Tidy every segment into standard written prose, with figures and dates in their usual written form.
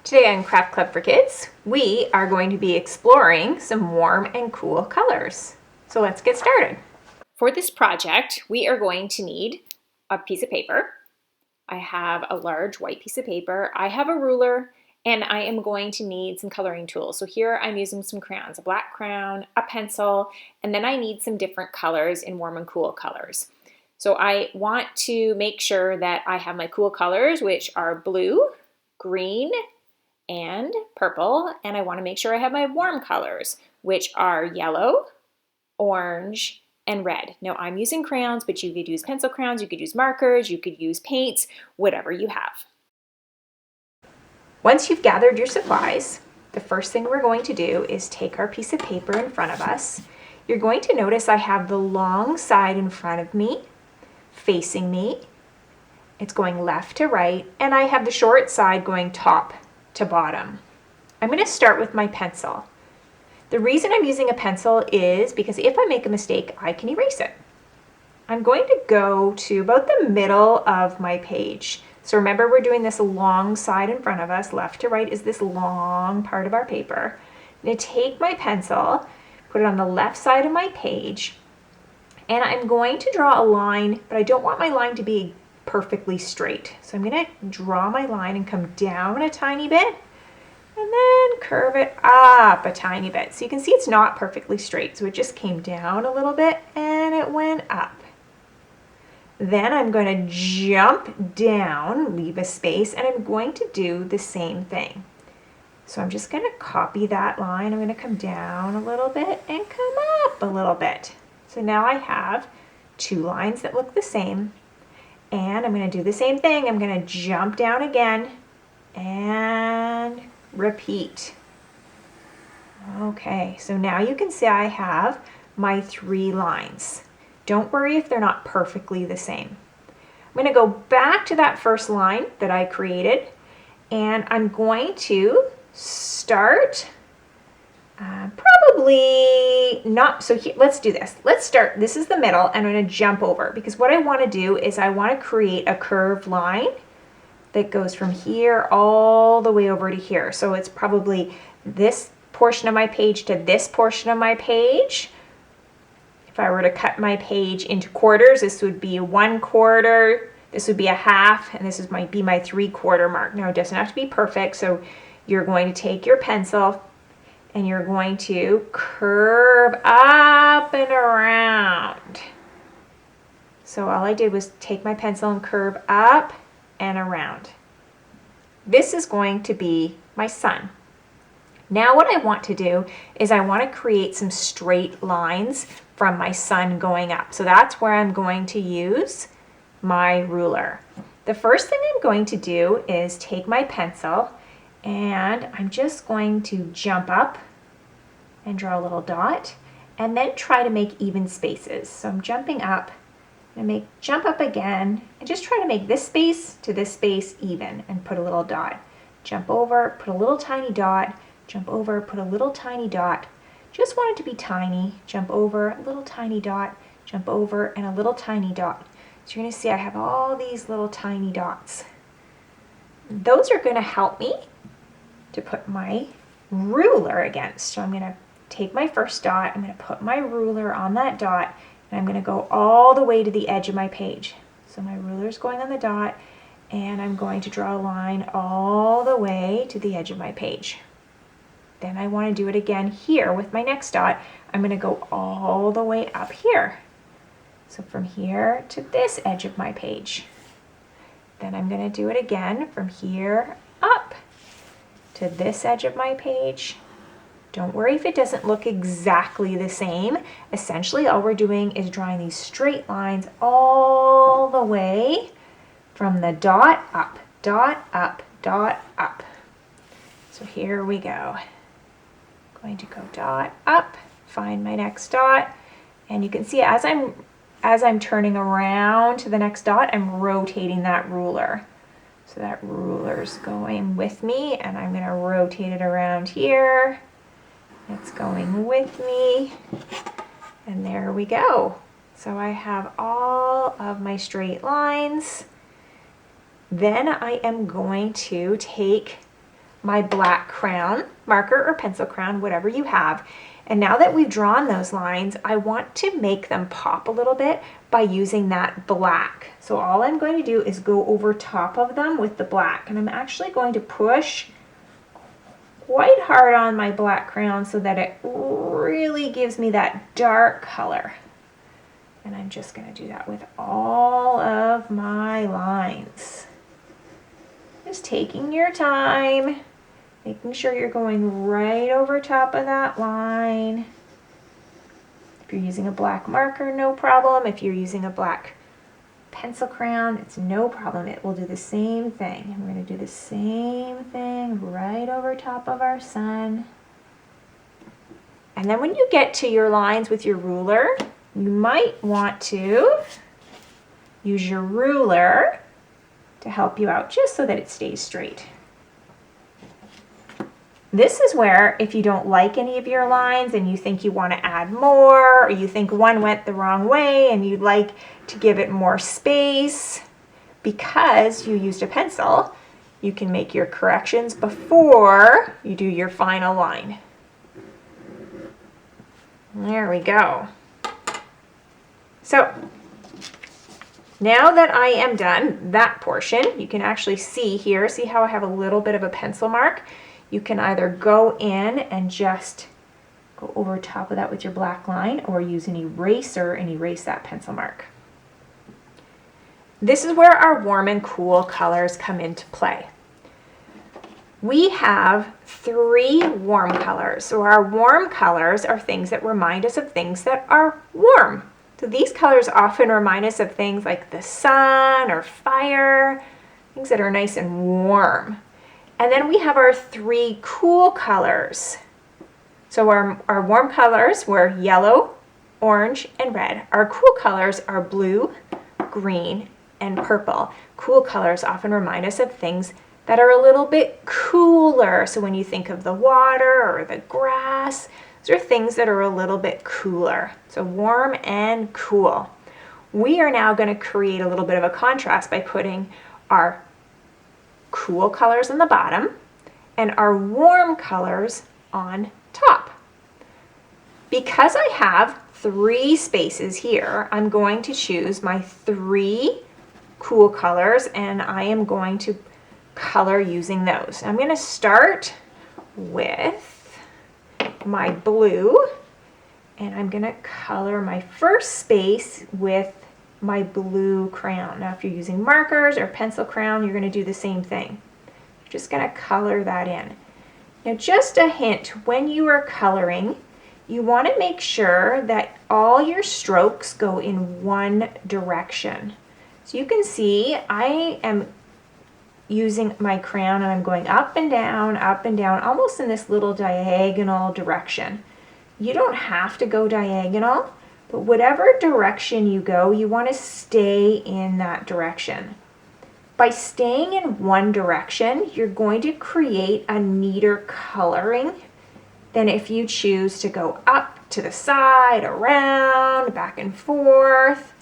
Today on Craft Club for Kids, we are going to be exploring some warm and cool colors. So let's get started. For this project, we are going to need a piece of paper. I have a large white piece of paper. I have a ruler, and I am going to need some coloring tools. So here I'm using some crayons, a black crayon, a pencil, and then I need some different colors in warm and cool colors. So I want to make sure that I have my cool colors, which are blue, green, and purple, and I want to make sure I have my warm colors, which are yellow, orange, and red. Now I'm using crayons, but you could use pencil crayons, you could use markers, you could use paints, whatever you have. Once you've gathered your supplies, the first thing we're going to do is take our piece of paper in front of us. You're going to notice I have the long side in front of me, facing me. It's going left to right, and I have the short side going top to bottom. I'm going to start with my pencil. The reason I'm using a pencil is because if I make a mistake, I can erase it. I'm going to go to about the middle of my page. So remember, we're doing this long side in front of us. Left to right is this long part of our paper. I'm going to take my pencil, put it on the left side of my page, and I'm going to draw a line, but I don't want my line to be perfectly straight. So I'm going to draw my line and come down a tiny bit and then curve it up a tiny bit. So you can see it's not perfectly straight. So it just came down a little bit and it went up. Then I'm going to jump down, leave a space, and I'm going to do the same thing. So I'm just going to copy that line. I'm going to come down a little bit and come up a little bit. So now I have two lines that look the same. And I'm going to do the same thing. I'm going to jump down again and repeat. Okay, so now you can see I have my three lines. Don't worry if they're not perfectly the same. I'm going to go back to that first line that I created, and I'm going to start probably not, so here, let's do this. Let's start, this is the middle, and I'm going to jump over, because what I want to do is I want to create a curved line that goes from here all the way over to here. So it's probably this portion of my page to this portion of my page. If I were to cut my page into quarters, this would be 1/4, this would be a half, and this might be my 3/4 mark. Now it doesn't have to be perfect, so you're going to take your pencil and you're going to curve up and around. So all I did was take my pencil and curve up and around. This is going to be my sun. Now what I want to do is I want to create some straight lines from my sun going up. So that's where I'm going to use my ruler. The first thing I'm going to do is take my pencil, and I'm just going to jump up and draw a little dot, and then try to make even spaces. So I'm jumping up, and jump up again, and just try to make this space to this space even, and put a little dot. Jump over, put a little tiny dot, jump over, put a little tiny dot. Just want it to be tiny. Jump over, a little tiny dot, jump over, and a little tiny dot. So you're going to see I have all these little tiny dots. Those are going to help me to put my ruler against. So I'm going to take my first dot, I'm going to put my ruler on that dot, and I'm going to go all the way to the edge of my page. So my ruler's going on the dot, and I'm going to draw a line all the way to the edge of my page. Then I want to do it again here with my next dot. I'm going to go all the way up here. So from here to this edge of my page. Then I'm going to do it again from here up to this edge of my page. Don't worry if it doesn't look exactly the same. Essentially, all we're doing is drawing these straight lines all the way from the dot up, dot up, dot up. So here we go. Going to go dot up, find my next dot, and you can see as I'm turning around to the next dot, I'm rotating that ruler. So that ruler's going with me, and I'm going to rotate it around here. It's going with me, and there we go. So I have all of my straight lines. Then I am going to take my black crayon, marker or pencil crayon, whatever you have. And now that we've drawn those lines, I want to make them pop a little bit by using that black. So all I'm going to do is go over top of them with the black. And I'm actually going to push quite hard on my black crayon so that it really gives me that dark color. And I'm just going to do that with all of my lines. Just taking your time, making sure you're going right over top of that line. If you're using a black marker, no problem. If you're using a black pencil crayon, it's no problem. It will do the same thing. And we're going to do the same thing right over top of our sun. And then when you get to your lines with your ruler, you might want to use your ruler to help you out just so that it stays straight. This is where if you don't like any of your lines and you think you want to add more, or you think one went the wrong way and you'd like to give it more space, because you used a pencil, you can make your corrections before you do your final line. There we go. So now that I am done that portion, you can actually see here, see how I have a little bit of a pencil mark? You can either go in and just go over top of that with your black line, or use an eraser and erase that pencil mark. This is where our warm and cool colors come into play. We have 3 warm colors. So our warm colors are things that remind us of things that are warm. So these colors often remind us of things like the sun or fire, things that are nice and warm. And then we have our 3 cool colors. So our warm colors were yellow, orange, and red. Our cool colors are blue, green, and purple. Cool colors often remind us of things that are a little bit cooler. So when you think of the water or the grass, those are things that are a little bit cooler. So warm and cool. We are now going to create a little bit of a contrast by putting our cool colors on the bottom and our warm colors on top. Because I have 3 spaces here, I'm going to choose my 3 cool colors and I am going to color using those. I'm going to start with my blue and I'm going to color my first space with my blue crayon. Now if you're using markers or pencil crayon, you're going to do the same thing. You're just going to color that in. Now just a hint, when you are coloring, you want to make sure that all your strokes go in one direction. So you can see I am using my crayon and I'm going up and down, almost in this little diagonal direction. You don't have to go diagonal, but whatever direction you go, you want to stay in that direction. By staying in one direction, you're going to create a neater coloring than if you choose to go up to the side, around, back and forth.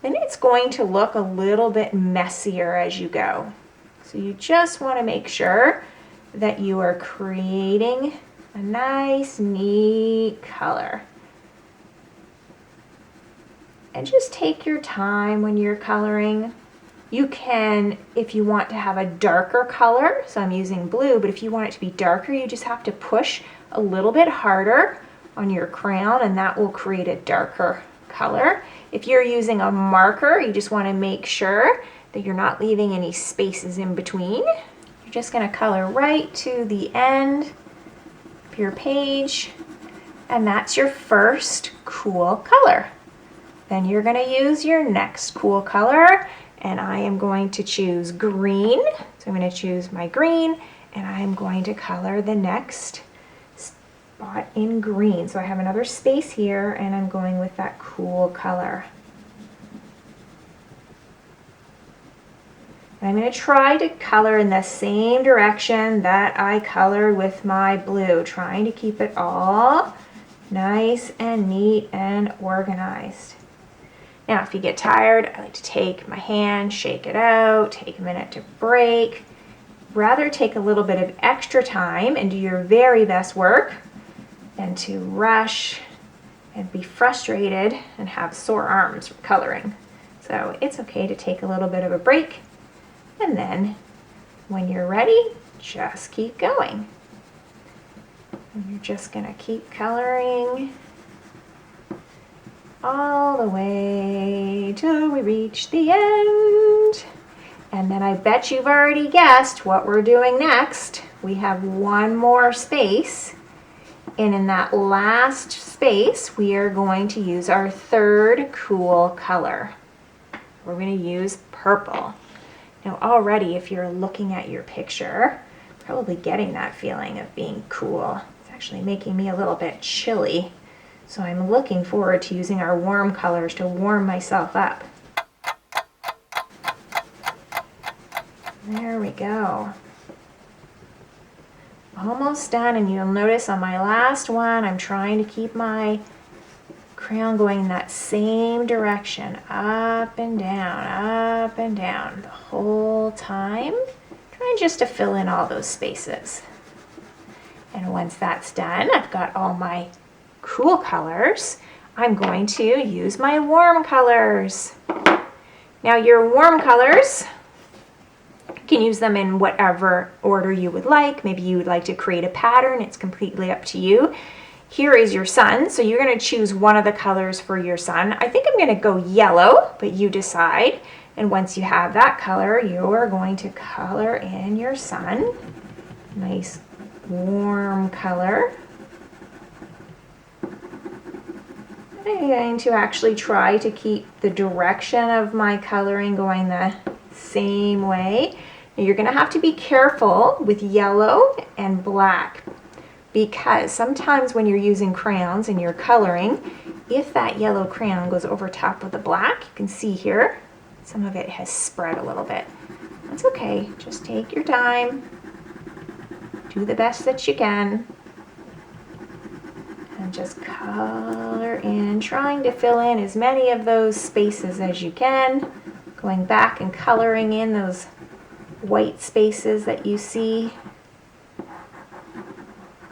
Then it's going to look a little bit messier as you go. So you just want to make sure that you are creating a nice, neat color. And just take your time when you're coloring. You can, if you want to have a darker color, so I'm using blue, but if you want it to be darker, you just have to push a little bit harder on your crayon and that will create a darker color. If you're using a marker, you just want to make sure that you're not leaving any spaces in between. You're just going to color right to the end of your page, and that's your first cool color. Then you're going to use your next cool color, and I am going to choose green. So I'm going to choose my green, and I am going to color the next spot in green. So I have another space here, and I'm going with that cool color. And I'm going to try to color in the same direction that I colored with my blue, trying to keep it all nice and neat and organized. Now, if you get tired, I like to take my hand, shake it out, take a minute to break, rather take a little bit of extra time and do your very best work than to rush and be frustrated and have sore arms from coloring. So it's okay to take a little bit of a break, and then when you're ready, just keep going. And you're just gonna keep coloring all the way till we reach the end. And then I bet you've already guessed what we're doing next. We have one more space, and in that last space, we are going to use our third cool color. We're going to use purple. Now already, if you're looking at your picture, probably getting that feeling of being cool. It's actually making me a little bit chilly. So I'm looking forward to using our warm colors to warm myself up. There we go. Almost done, and you'll notice on my last one, I'm trying to keep my crayon going in that same direction, up and down the whole time, trying just to fill in all those spaces. And once that's done, I've got all my cool colors. I'm going to use my warm colors. Now your warm colors, you can use them in whatever order you would like. Maybe you would like to create a pattern. It's completely up to you. Here is your sun, so you're going to choose one of the colors for your sun. I think I'm going to go yellow, but you decide. And once you have that color, you're going to color in your sun. Nice warm color. I'm going to actually try to keep the direction of my coloring going the same way. Now you're going to have to be careful with yellow and black, because sometimes when you're using crayons and you're coloring, if that yellow crayon goes over top of the black, you can see here, some of it has spread a little bit. That's okay, just take your time, do the best that you can, and just color in, trying to fill in as many of those spaces as you can, going back and coloring in those white spaces that you see.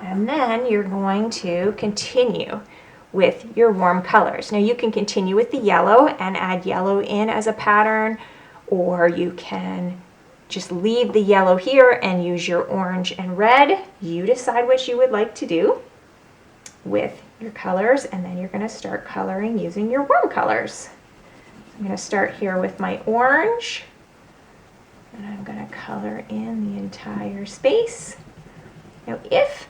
And then you're going to continue with your warm colors. Now you can continue with the yellow and add yellow in as a pattern, or you can just leave the yellow here and use your orange and red. You decide what you would like to do with your colors, and then you're going to start coloring using your warm colors. I'm going to start here with my orange, and I'm going to color in the entire space. Now if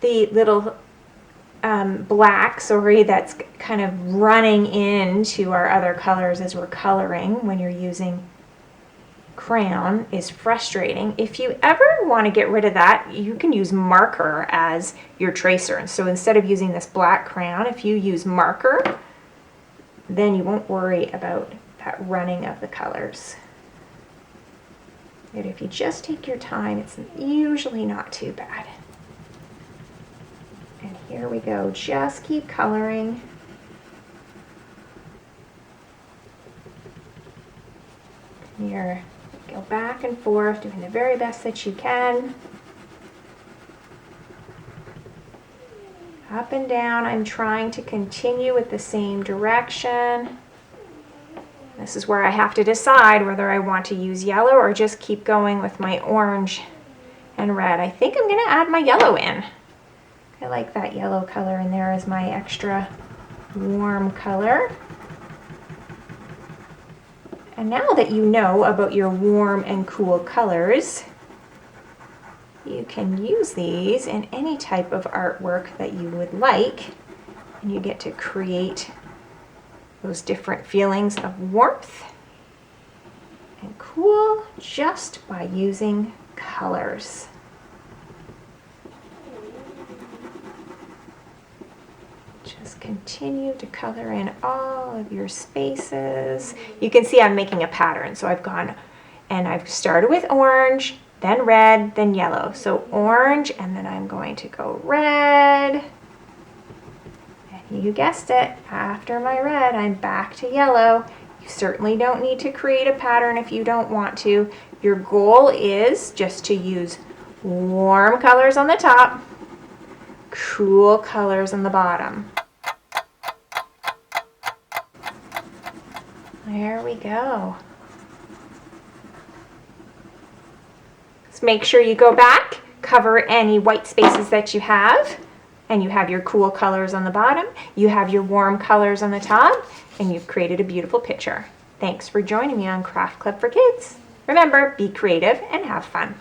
the little black, that's kind of running into our other colors as we're coloring when you're using crayon is frustrating, if you ever want to get rid of that, you can use marker as your tracer. And so instead of using this black crayon, if you use marker, then you won't worry about that running of the colors. And if you just take your time, it's usually not too bad. And here we go, just keep coloring. You're go back and forth, doing the very best that you can. Up and down, I'm trying to continue with the same direction. This is where I have to decide whether I want to use yellow or just keep going with my orange and red. I think I'm going to add my yellow in. I like that yellow color in there as my extra warm color. And now that you know about your warm and cool colors, you can use these in any type of artwork that you would like, and you get to create those different feelings of warmth and cool just by using colors. Just continue to color in all of your spaces. You can see I'm making a pattern, so I've gone and I've started with orange, then red, then yellow. So orange, and then I'm going to go red. And you guessed it, after my red, I'm back to yellow. You You certainly don't need to create a pattern if you don't want to. Your goal is just to use warm colors on the top, cool colors on the bottom. There we go. So make sure you go back, cover any white spaces that you have, and you have your cool colors on the bottom, you have your warm colors on the top, and you've created a beautiful picture. Thanks for joining me on Craft Club for Kids. Remember, be creative and have fun.